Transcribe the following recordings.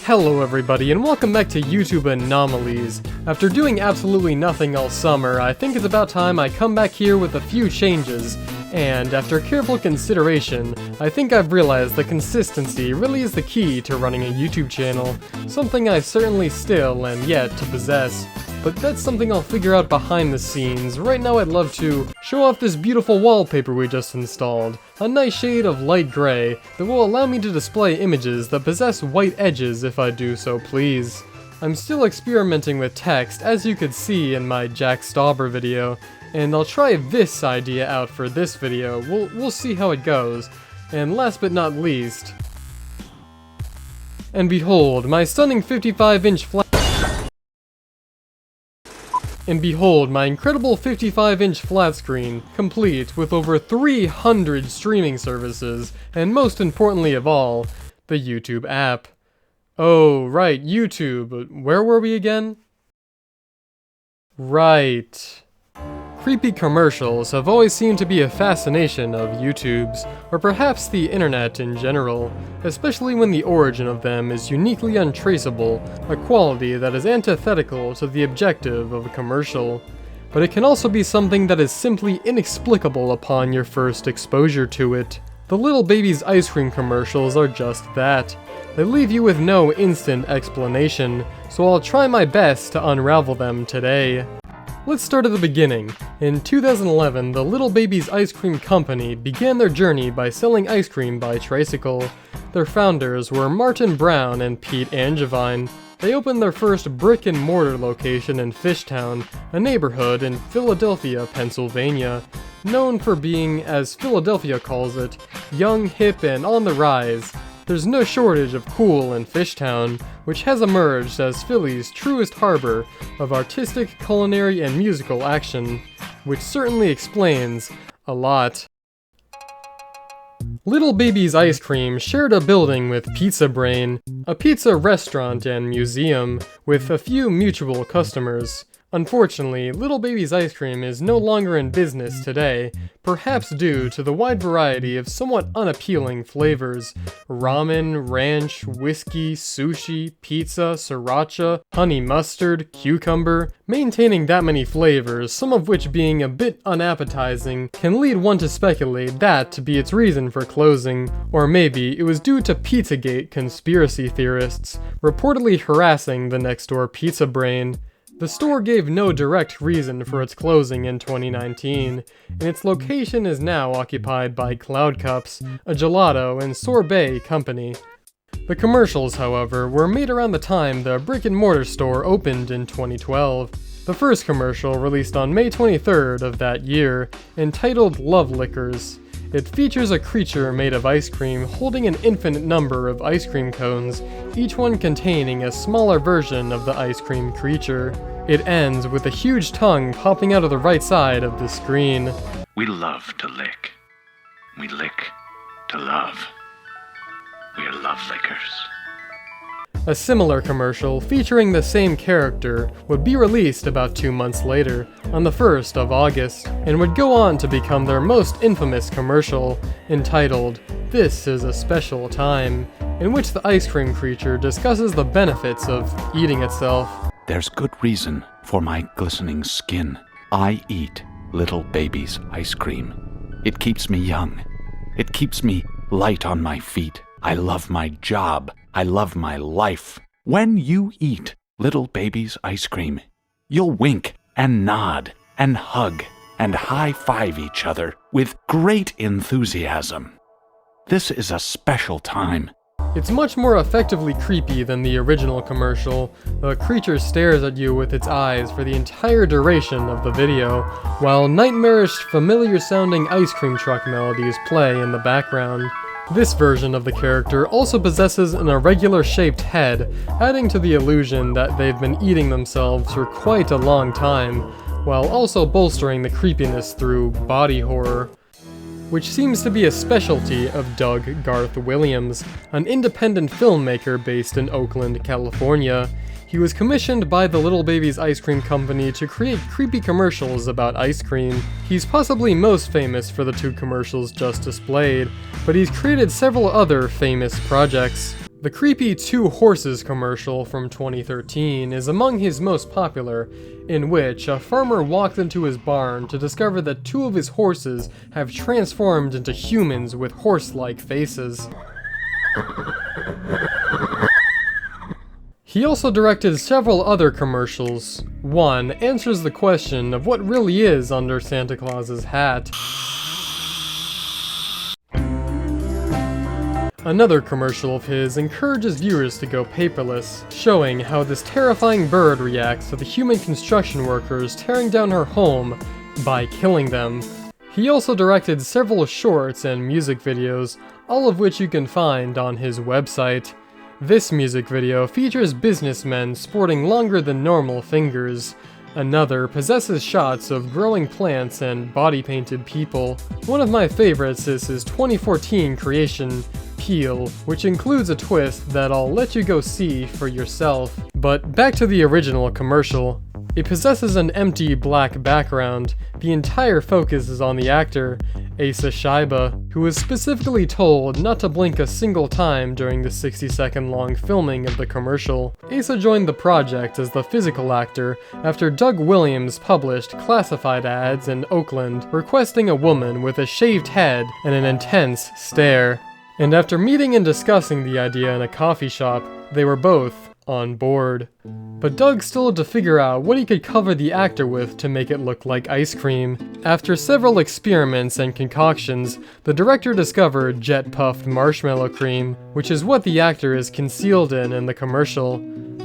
Hello everybody, and welcome back to YouTube Anomalies. After doing absolutely nothing all summer, I think it's about time I come back here with a few changes, and after careful consideration, I think I've realized that consistency really is the key to running a YouTube channel, something I certainly still am yet to possess. But that's something I'll figure out behind the scenes. Right now I'd love to show off this beautiful wallpaper we just installed, a nice shade of light gray that will allow me to display images that possess white edges if I do so please. I'm still experimenting with text, as you could see in my Jack Stauber video, and I'll try this idea out for this video. We'll see how it goes. And last but not least, and behold, my stunning 55-inch flat. And behold, my incredible 55-inch flat screen, complete with over 300 streaming services, and most importantly of all, the YouTube app. Oh, right, YouTube. Where were we again? Right. Creepy commercials have always seemed to be a fascination of YouTube's, or perhaps the internet in general, especially when the origin of them is uniquely untraceable, a quality that is antithetical to the objective of a commercial. But it can also be something that is simply inexplicable upon your first exposure to it. The Little Baby's ice cream commercials are just that. They leave you with no instant explanation, so I'll try my best to unravel them today. Let's start at the beginning. In 2011, the Little Baby's Ice Cream Company began their journey by selling ice cream by tricycle. Their founders were Martin Brown and Pete Angevine. They opened their first brick-and-mortar location in Fishtown, a neighborhood in Philadelphia, Pennsylvania, known for being, as Philadelphia calls it, young, hip, and on the rise. There's no shortage of cool in Fishtown, which has emerged as Philly's truest harbor of artistic, culinary, and musical action, which certainly explains a lot. Little Baby's Ice Cream shared a building with Pizza Brain, a pizza restaurant and museum, with a few mutual customers. Unfortunately, Little Baby's Ice Cream is no longer in business today, perhaps due to the wide variety of somewhat unappealing flavors: ramen, ranch, whiskey, sushi, pizza, sriracha, honey mustard, cucumber. Maintaining that many flavors, some of which being a bit unappetizing, can lead one to speculate that to be its reason for closing, or maybe it was due to Pizzagate conspiracy theorists reportedly harassing the next-door Pizza Brain. The store gave no direct reason for its closing in 2019, and its location is now occupied by Cloud Cups, a gelato and sorbet company. The commercials, however, were made around the time the brick-and-mortar store opened in 2012. The first commercial released on May 23rd of that year, entitled Love Lickers. It features a creature made of ice cream holding an infinite number of ice cream cones, each one containing a smaller version of the ice cream creature. It ends with a huge tongue popping out of the right side of the screen. We love to lick. We lick to love. We're love lickers. A similar commercial featuring the same character would be released about 2 months later, on the 1st of August, and would go on to become their most infamous commercial, entitled This is a Special Time, in which the ice cream creature discusses the benefits of eating itself. There's good reason for my glistening skin. I eat Little Baby's ice cream. It keeps me young. It keeps me light on my feet. I love my job. I love my life. When you eat Little Baby's ice cream, you'll wink and nod and hug and high-five each other with great enthusiasm. This is a special time. It's much more effectively creepy than the original commercial. The creature stares at you with its eyes for the entire duration of the video, while nightmarish, familiar-sounding ice cream truck melodies play in the background. This version of the character also possesses an irregular-shaped head, adding to the illusion that they've been eating themselves for quite a long time, while also bolstering the creepiness through body horror, which seems to be a specialty of Garth Williams, an independent filmmaker based in Oakland, California. He was commissioned by the Little Baby's Ice Cream Company to create creepy commercials about ice cream. He's possibly most famous for the 2 commercials just displayed, but he's created several other famous projects. The creepy Two Horses commercial from 2013 is among his most popular, in which a farmer walked into his barn to discover that two of his horses have transformed into humans with horse-like faces. He also directed several other commercials. One answers the question of what really is under Santa Claus's hat. Another commercial of his encourages viewers to go paperless, showing how this terrifying bird reacts to the human construction workers tearing down her home by killing them. He also directed several shorts and music videos, all of which you can find on his website. This music video features businessmen sporting longer than normal fingers. Another possesses shots of growing plants and body-painted people. One of my favorites is his 2014 creation, Peel, which includes a twist that I'll let you go see for yourself. But back to the original commercial. It possesses an empty black background. The entire focus is on the actor, Asa Scheibe, who was specifically told not to blink a single time during the 60-second long filming of the commercial. Asa joined the project as the physical actor after Doug Williams published classified ads in Oakland requesting a woman with a shaved head and an intense stare. And after meeting and discussing the idea in a coffee shop, they were both on board. But Doug still had to figure out what he could cover the actor with to make it look like ice cream. After several experiments and concoctions, the director discovered jet-puffed marshmallow cream, which is what the actor is concealed in the commercial.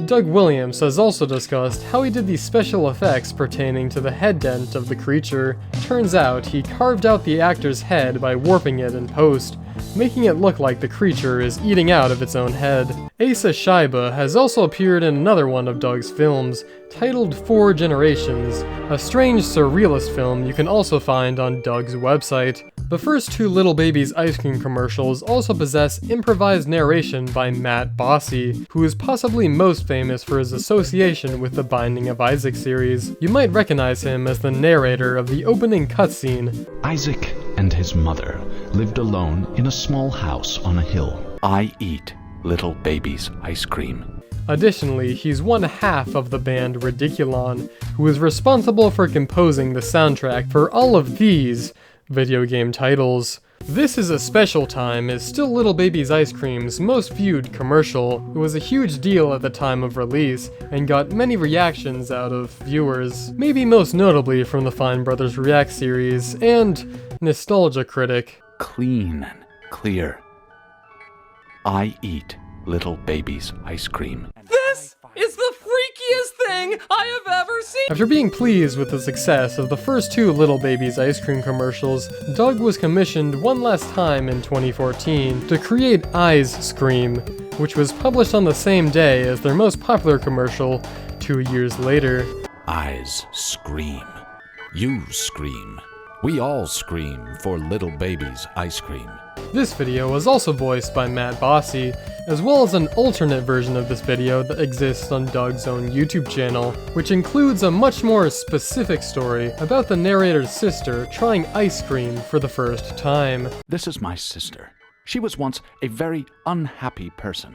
Doug Williams has also discussed how he did these special effects pertaining to the head dent of the creature. Turns out he carved out the actor's head by warping it in post, making it look like the creature is eating out of its own head. Asa Scheibe has also appeared in another one of Doug's films, titled 4 Generations, a strange surrealist film you can also find on Doug's website. The first two Little Babies ice cream commercials also possess improvised narration by Matt Bossi, who is possibly most famous for his association with the Binding of Isaac series. You might recognize him as the narrator of the opening cutscene. Isaac and his mother lived alone in a small house on a hill. I eat Little Babies ice cream. Additionally, he's one half of the band Ridiculon, who is responsible for composing the soundtrack for all of these video game titles. This Is a Special Time is still Little Babies Ice Cream's most viewed commercial. It was a huge deal at the time of release, and got many reactions out of viewers, maybe most notably from the Fine Brothers React series, and Nostalgia Critic. Clean and clear. I eat Little Babies ice cream. This is the freakiest thing I have ever seen! After being pleased with the success of the first two Little Babies ice cream commercials, Doug was commissioned one last time in 2014 to create Eyes Scream, which was published on the same day as their most popular commercial 2 years later. Eyes scream. You scream. We all scream for Little Babies ice cream. This video was also voiced by Matt Bossi, as well as an alternate version of this video that exists on Doug's own YouTube channel, which includes a much more specific story about the narrator's sister trying ice cream for the first time. This is my sister. She was once a very unhappy person.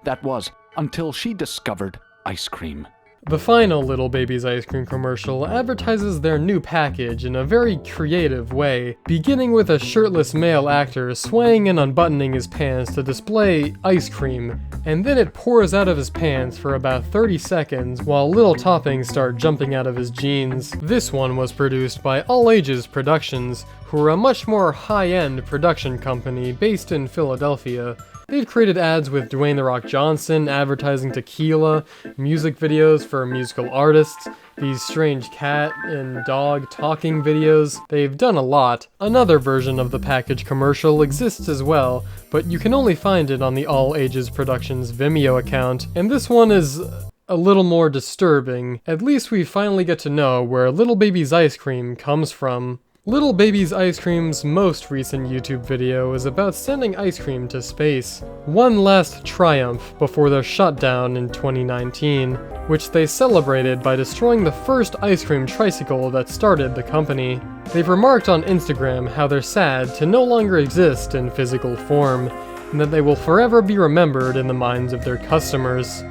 That was until she discovered ice cream. The final Little Babies ice cream commercial advertises their new package in a very creative way, beginning with a shirtless male actor swaying and unbuttoning his pants to display ice cream, and then it pours out of his pants for about 30 seconds while little toppings start jumping out of his jeans. This one was produced by All Ages Productions, who are a much more high-end production company based in Philadelphia. They've created ads with Dwayne The Rock Johnson advertising tequila, music videos for musical artists, these strange cat and dog talking videos. They've done a lot. Another version of the package commercial exists as well, but you can only find it on the All Ages Productions Vimeo account, and this one is a little more disturbing. At least we finally get to know where Little Babies ice cream comes from. Little Babies Ice Cream's most recent YouTube video is about sending ice cream to space. One last triumph before their shutdown in 2019, which they celebrated by destroying the first ice cream tricycle that started the company. They've remarked on Instagram how they're sad to no longer exist in physical form, and that they will forever be remembered in the minds of their customers.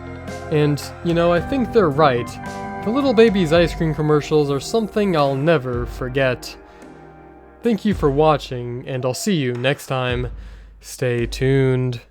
And, you know, I think they're right. The Little Baby's ice cream commercials are something I'll never forget. Thank you for watching, and I'll see you next time. Stay tuned.